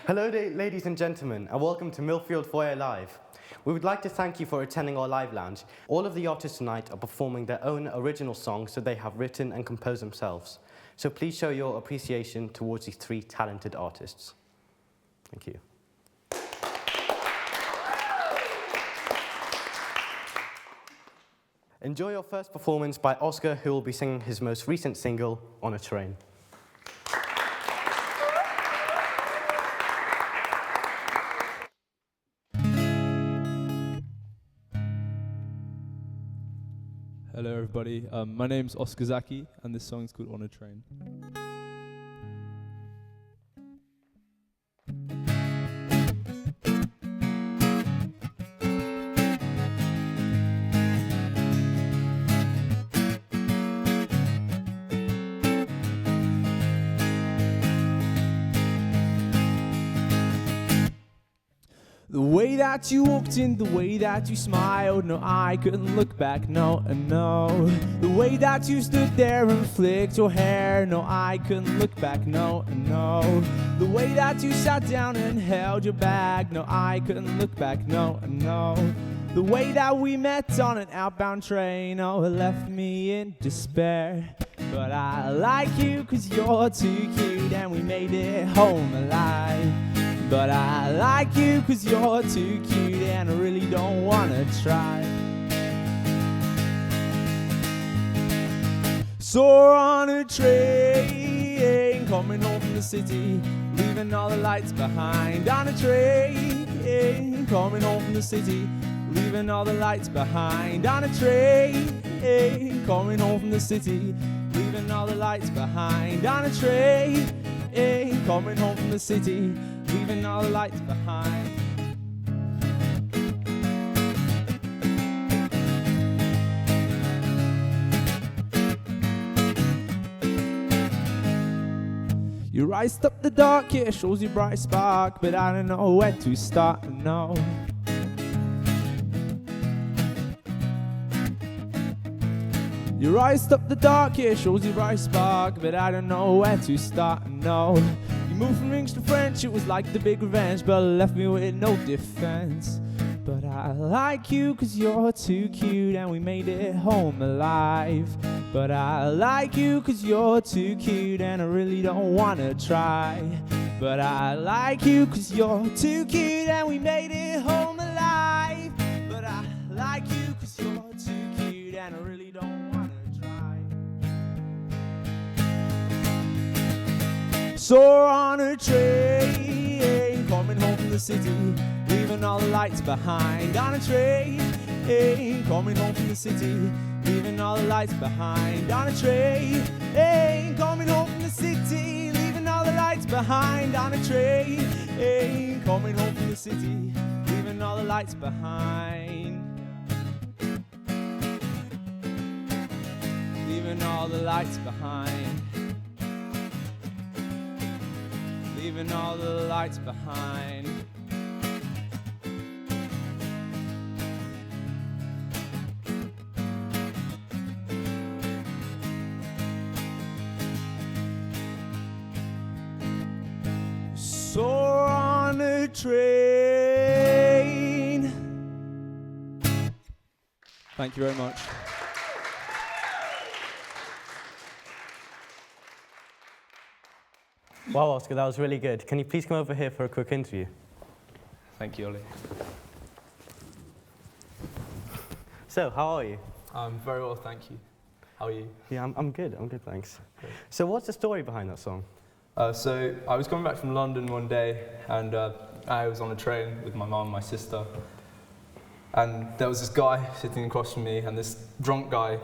Hello, ladies and gentlemen, and welcome to Millfield Foyer Live. We would like to thank you for attending our live lounge. All of the artists tonight are performing their own original songs that they have written and composed themselves. So please show your appreciation towards these three talented artists. Thank you. Enjoy your first performance by Oska, who will be singing his most recent single, On a Train. Hello everybody, my name's Oska Zaki and this song's called On a Train. The way that you walked in, the way that you smiled, no, I couldn't look back, no, no. The way that you stood there and flicked your hair, no, I couldn't look back, no, no. The way that you sat down and held your bag, no, I couldn't look back, no, no. The way that we met on an outbound train, oh, it left me in despair. But I like you 'cause you're too cute and we made it home alive. But I like you 'cause you're too cute and I really don't wanna try. Saw on a train, coming home from the city, leaving all the lights behind. On a train, coming home from the city, leaving all the lights behind. On a train, coming home from the city, leaving all the lights behind. On a train, coming home from the city, leaving all the lights behind. You rised up the dark, yeah, shows you bright spark, but I don't know where to start, no. You rised up the dark, yeah, shows you bright spark, but I don't know where to start, no. Moved from English to French, it was like the big revenge, but left me with no defense. But I like you 'cause you're too cute and we made it home alive. But I like you 'cause you're too cute and I really don't wanna try. But I like you 'cause you're too cute and we made it home alive. But I like you 'cause you're too cute and I really don't wanna try. Saw on a train, coming home from the city, leaving all the lights behind. On a train, coming home from the city, leaving all the lights behind. On a train, coming home from the city, leaving all the lights behind. On a train, coming home from the city, leaving all the lights behind. Leaving all the lights behind. Leaving all the lights behind. Soar on a train. Thank you very much. Wow, Oska, that was really good. Can you please come over here for a quick interview? Thank you, Ollie. So, how are you? I'm very well, thank you. How are you? Yeah, I'm good, thanks. Great. So what's the story behind that song? So I was coming back from London one day and I was on a train with my mum and my sister. And there was this guy sitting across from me, and this drunk guy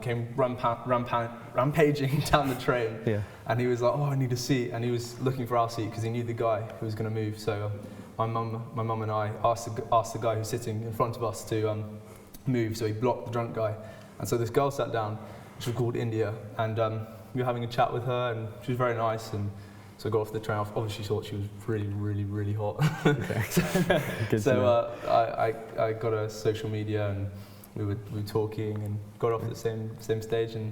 came rampaging down the train. Yeah. And he was like, "Oh, I need a seat," and he was looking for our seat because he knew the guy who was going to move. So my mum and I asked the guy who's sitting in front of us to move. So he blocked the drunk guy, and so this girl sat down. She was called India, and we were having a chat with her, and she was very nice. And so I got off the train. I obviously thought she was really, really, really hot. Okay. So I got her social media, and we were talking, and got off at the same stage, and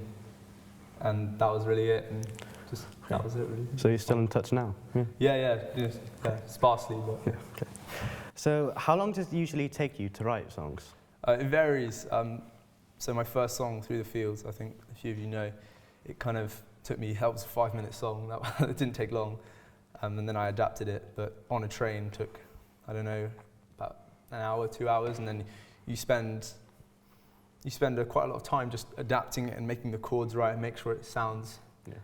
that was really it. And just that was it really. So you're still in touch now? Yeah. Yeah, sparsely, but Yeah. Okay. So how long does it usually take you to write songs? it varies. So my first song, Through the Fields, I think a few of you know, it kind of took me, that was a 5-minute song, it didn't take long, and then I adapted it, but On a Train took, I don't know, about an hour, 2 hours, and then you spend quite a lot of time just adapting it and making the chords right and make sure it sounds, Yeah.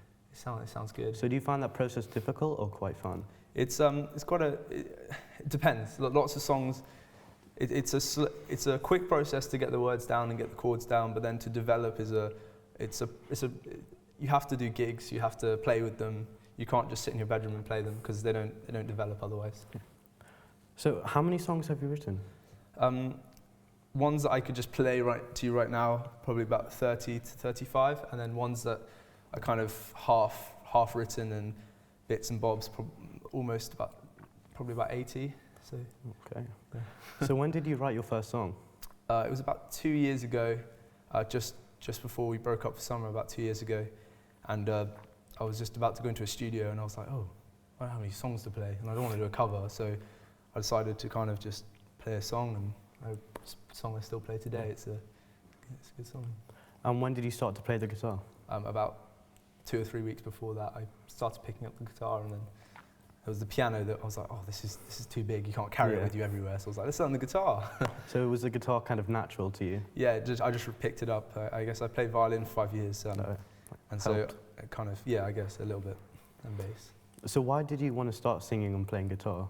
it sounds good. So do you find that process difficult or quite fun? It depends. Lots of songs, it's a quick process to get the words down and get the chords down, but then to develop you have to do gigs, you have to play with them. You can't just sit in your bedroom and play them because they don't develop otherwise. Yeah. So how many songs have you written? Ones that I could just play to you right now, probably about 30 to 35, and then ones that are kind of half written and bits and bobs, probably about 80. So Okay. So when did you write your first song? it was about 2 years ago, just before we broke up for summer, about 2 years ago, and I was just about to go into a studio, and I was like, oh, I don't have any songs to play, and I don't want to do a cover, so I decided to kind of just play a song, and it's a song I still play today. It's a good song. And when did you start to play the guitar? About 2 or 3 weeks before that, I started picking up the guitar, and then it was the piano that I was like, oh, this is too big. You can't carry it with you everywhere. So I was like, let's learn the guitar. So was the guitar kind of natural to you? Yeah, I just picked it up. I guess I played violin for 5 years, and so it kind of, I guess a little bit, and bass. So why did you want to start singing and playing guitar?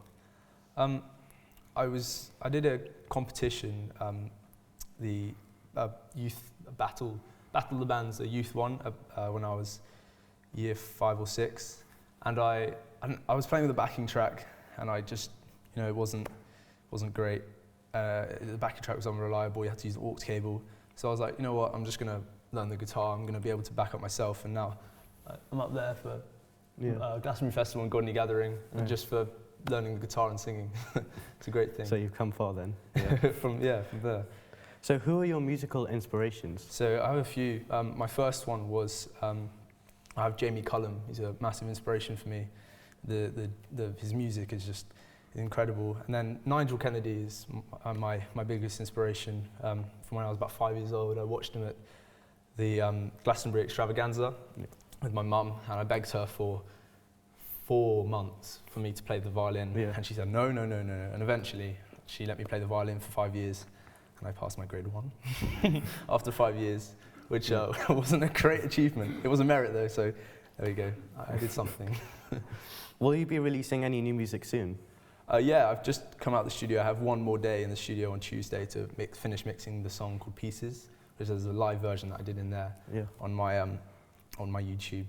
I did a competition, the youth battle the bands, a youth one, when I was year 5 or 6, and I was playing with a backing track, and I just, it wasn't great. The backing track was unreliable. You had to use an aux cable. So I was like, you know what? I'm just gonna learn the guitar. I'm gonna be able to back up myself. And now I'm up there for Glastonbury Festival and Godney Gathering, and just for learning the guitar and singing. It's a great thing. So you've come far then. from there. So who are your musical inspirations? So I have a few. My first one was I have Jamie Cullum. He's a massive inspiration for me. His music is just incredible. And then Nigel Kennedy is my biggest inspiration. From when I was about 5 years old, I watched him at the Glastonbury Extravaganza with my mum, and I begged her for 4 months for me to play the violin, and she said no, and eventually she let me play the violin for 5 years, and I passed my grade 1 after 5 years, which wasn't a great achievement. It was a merit though, so there we go. I did something. Will you be releasing any new music soon? Yeah, I've just come out of the studio. I have one more day in the studio on Tuesday to finish mixing the song called Pieces, which is a live version that I did in there on my YouTube.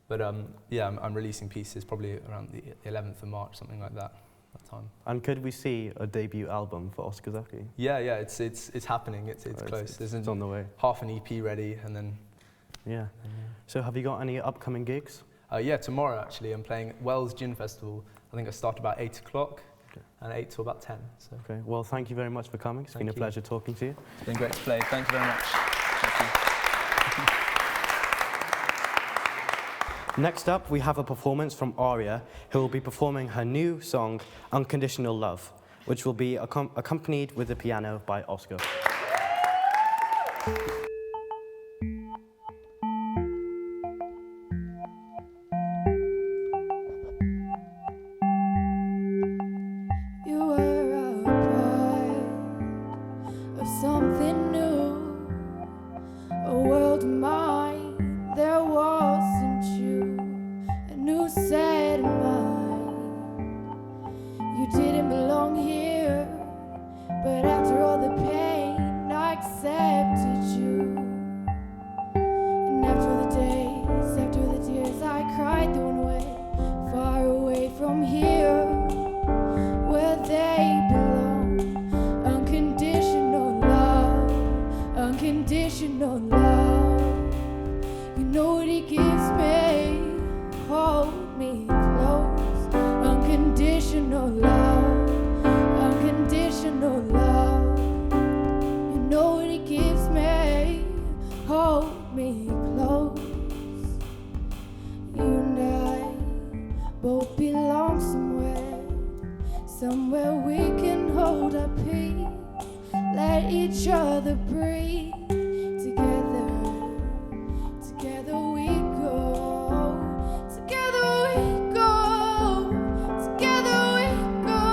But I'm releasing Pieces probably around the 11th of March, something like that time. And could we see a debut album for Oska and Aria? Yeah, it's happening. It's close. It's on the way. Half an EP ready, and then. Yeah. So have you got any upcoming gigs? Tomorrow actually I'm playing Wells Gin Festival. I think I start about 8 o'clock, and 8 till about 10. So. Okay. Well, thank you very much for coming. It's been a pleasure talking to you. It's been great to play. Thank you very much. Next up, we have a performance from Arya, who will be performing her new song, Unconditional Love, which will be accompanied with the piano by Oska. You were a part of something new, a world of mine. There wasn't you, a new set of mind. You didn't belong here, but after all the pain, I accepted you. And after the days, after the tears, I cried the one way, far away from here, where they belong. Unconditional love, unconditional love. You know what he gives me, hold me close. Unconditional love, unconditional love. You know what he gives me, hold me close. You belong somewhere, somewhere we can hold our peace, let each other breathe. Together, together we go, together we go, together we go.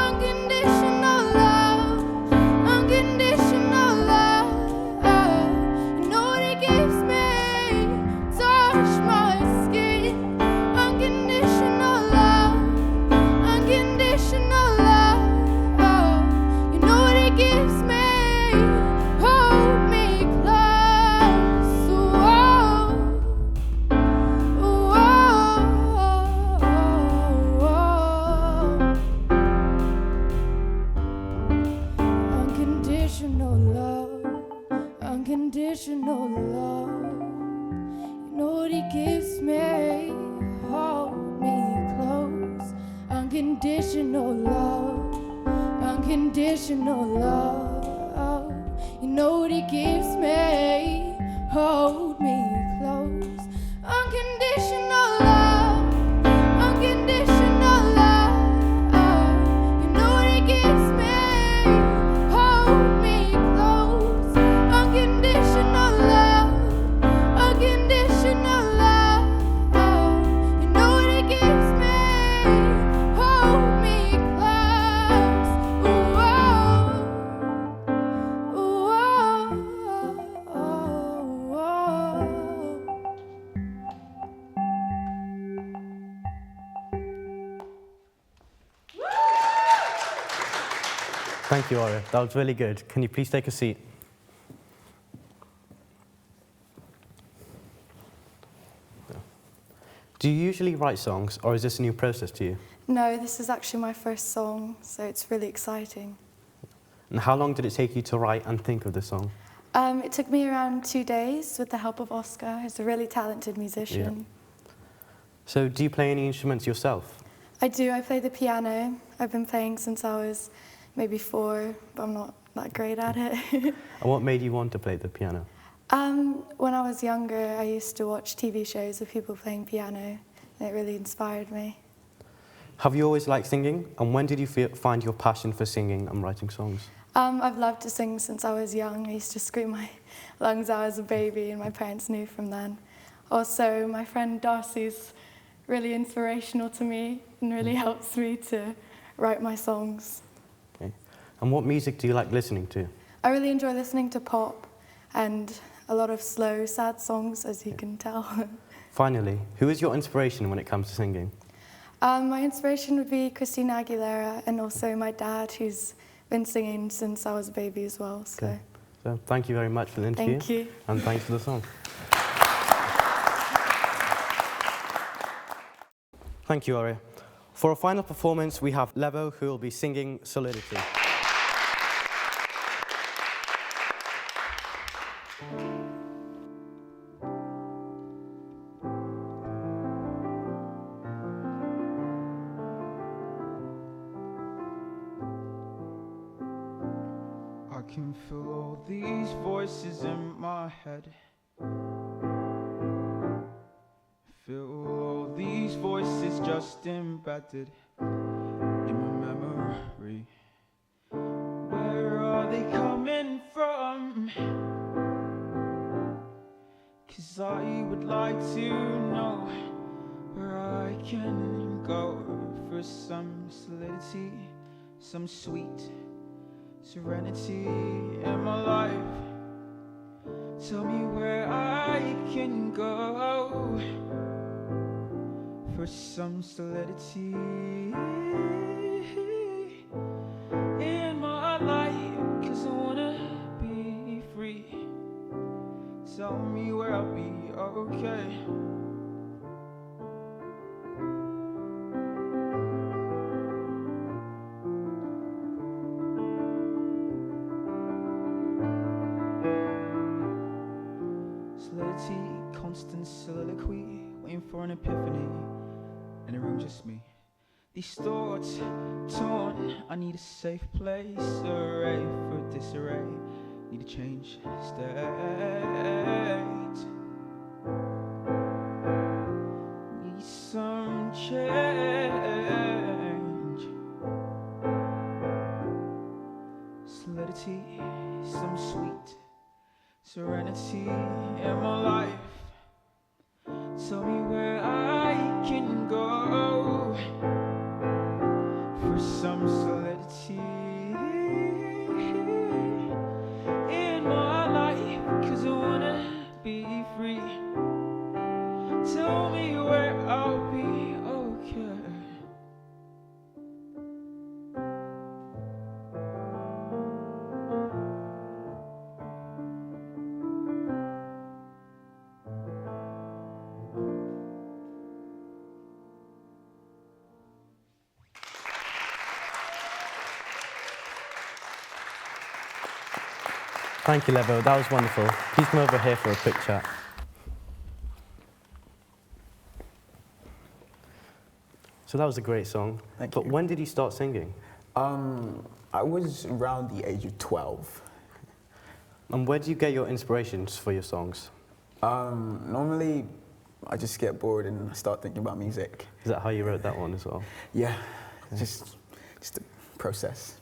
Unconditional love, unconditional love. You know what it gives me? Touch my skin. Unconditional love, unconditional love. You know what it gives me? Hold me close. Unconditional love, unconditional love. You know what it gives me? Hold me close. Unconditional love, unconditional love. You know what it gives me? Hold me close. Unconditional love, unconditional love. You know what it gives me? Hold me close. Unconditional love, unconditional love. You know what it gives me? Hold me close. Thank you, Arya. That was really good. Can you please take a seat? Do you usually write songs, or is this a new process to you? No, this is actually my first song, so it's really exciting. And how long did it take you to write and think of the song? It took me around 2 days with the help of Oska, who's a really talented musician. So do you play any instruments yourself? I do, I play the piano. I've been playing since I was maybe 4, but I'm not that great at it. And what made you want to play the piano? When I was younger, I used to watch TV shows of people playing piano, and it really inspired me. Have you always liked singing? And when did you find your passion for singing and writing songs? I've loved to sing since I was young. I used to scream my lungs out as a baby, and my parents knew from then. Also, my friend Darcy's really inspirational to me and really helps me to write my songs. Okay. And what music do you like listening to? I really enjoy listening to pop and a lot of slow, sad songs, as you can tell. Finally, who is your inspiration when it comes to singing? My inspiration would be Christina Aguilera, and also my dad, who's been singing since I was a baby as well. So. Okay. So thank you very much for the interview. Thank you. And thanks for the song. Thank you, Arya. For our final performance, we have Levo, who will be singing Solidity. I can feel all these voices in my head. Feel all these voices just embedded in my memory. Where are they coming from? 'Cause I would like to know where I can go for some solidity, some sweet serenity in my life. Tell me where I can go for some solidity in my life, 'cause I wanna be free. Tell me where I'll be okay. Solidity, constant soliloquy, waiting for an epiphany. In a room, just me. These thoughts torn. I need a safe place, array for disarray. Need a change state. Need some change. eternity in my life. Tell me where I can go for some solidity in my life, 'cause I wanna be free. Tell me where I'll be okay. Thank you, Levo. That was wonderful. Please come over here for a quick chat. So that was a great song. Thank But you. when did you start singing? I was around the age of 12. And where do you get your inspirations for your songs? Normally, I just get bored and I start thinking about music. Is that how you wrote that one as well? Yeah, just a process.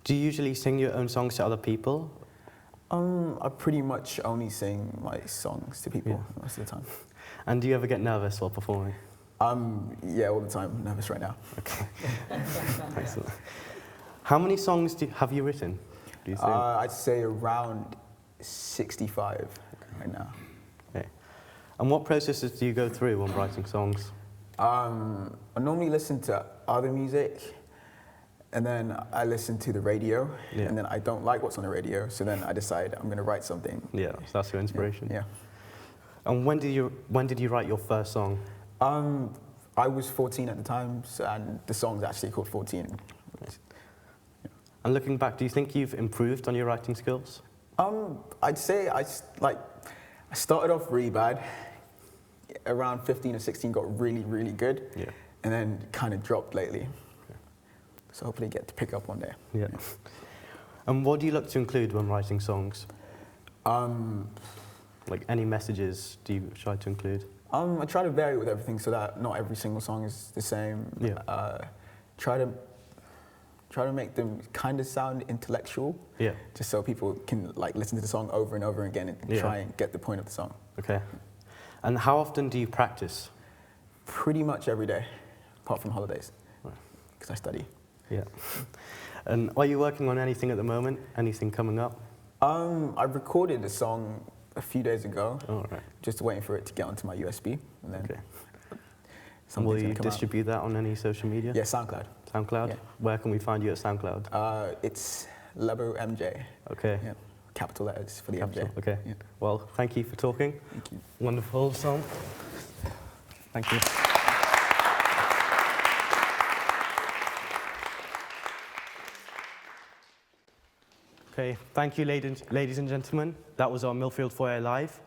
Do you usually sing your own songs to other people? I pretty much only sing my songs to people most of the time. And do you ever get nervous while performing? Yeah, all the time. I'm nervous right now. Okay. Excellent. How many songs have you written, do you think? I'd say around 65 right now. Okay. And what processes do you go through when writing songs? I normally listen to other music, and then I listen to the radio, and then I don't like what's on the radio, so then I decide I'm going to write something. Yeah, so that's your inspiration. Yeah. And when did you write your first song? I was 14 at the time, and the song's actually called 14. And looking back, do you think you've improved on your writing skills? I'd say I started off really bad. Around 15 or 16, got really, really good, and then kind of dropped lately. So hopefully get to pick up one day. Yeah. And what do you look to include when writing songs? Like any messages do you try to include? I try to vary with everything so that not every single song is the same. Yeah. Try to make them kind of sound intellectual. Yeah. Just so people can like listen to the song over and over again and try and get the point of the song. Okay. And how often do you practice? Pretty much every day, apart from holidays, because I study. Yeah. And are you working on anything at the moment? Anything coming up? I recorded a song a few days ago. Oh, right. Just waiting for it to get onto my USB, and then. And will you distribute that on any social media? Yeah, SoundCloud. SoundCloud? Yeah. Where can we find you at SoundCloud? It's Lebo MJ. Okay. Yeah. Capital letters for the Capital, MJ. okay. Yeah. Well, thank you for talking. Thank you. Wonderful song. Thank you. Okay, thank you, ladies and gentlemen. That was our Millfield Foyer Live.